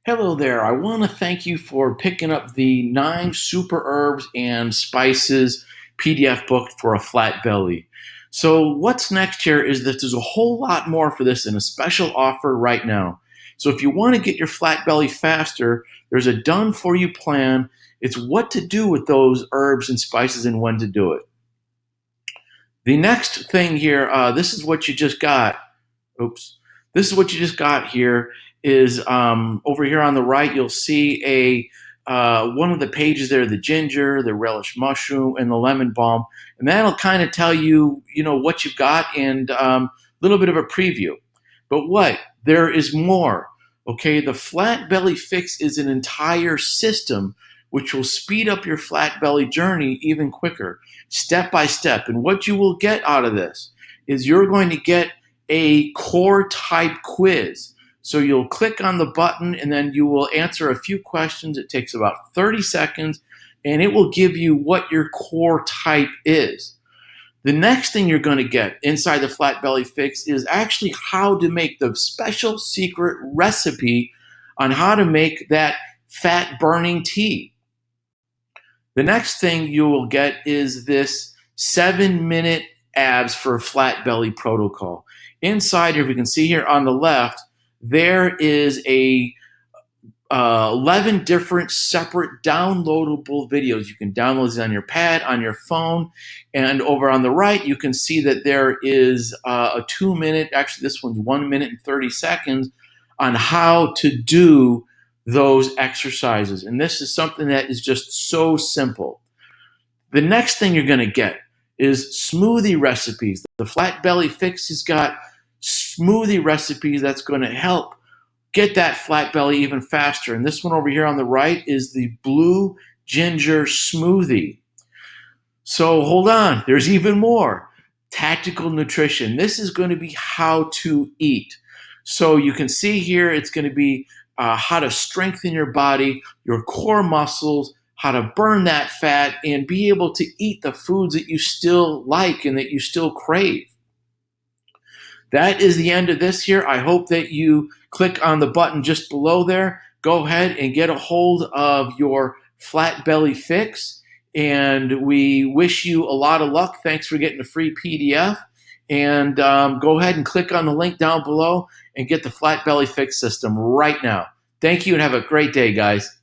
Hello there. I want to thank you for picking up the 9 Super Herbs and Spices PDF book for a flat belly. So, what's next here is that there's a whole lot more for this in a special offer right now. So, if you want to get your flat belly faster, there's a done for you plan. It's what to do with those herbs and spices and when to do it. The next thing here, this is what you just got. Oops. This is what you just got here is over here on the right, you'll see one of the pages there, the ginger, the relish mushroom, and the lemon balm. And that'll kind of tell you, what you've got and a little bit of a preview. But what? There is more. Okay, the flat belly fix is an entire system which will speed up your flat belly journey even quicker, step by step. And what you will get out of this is you're going to get a core type quiz. So you'll click on the button and then you will answer a few questions. It takes about 30 seconds and it will give you what your core type is. The next thing you're going to get inside the Flat Belly Fix is actually how to make the special secret recipe on how to make that fat burning tea. The next thing you will get is this 7-minute abs for a flat belly protocol. Inside here, we can see here on the left, there is 11 different separate downloadable videos. You can download these on your pad, on your phone, and over on the right, you can see that there is a 2-minute, actually this one's 1 minute and 30 seconds on how to do those exercises. And this is something that is just so simple. The next thing you're going to get is smoothie recipes. The Flat Belly Fix has got smoothie recipes that's going to help get that flat belly even faster. And this one over here on the right is the blue ginger smoothie. So hold on, there's even more. Tactical nutrition. This is going to be how to eat. So you can see here it's going to be how to strengthen your body, your core muscles, how to burn that fat, and be able to eat the foods that you still like and that you still crave. That is the end of this here. I hope that you click on the button just below there. Go ahead and get a hold of your Flat Belly Fix. And we wish you a lot of luck. Thanks for getting a free PDF. And go ahead and click on the link down below and get the Flat Belly Fix system right now. Thank you and have a great day, guys.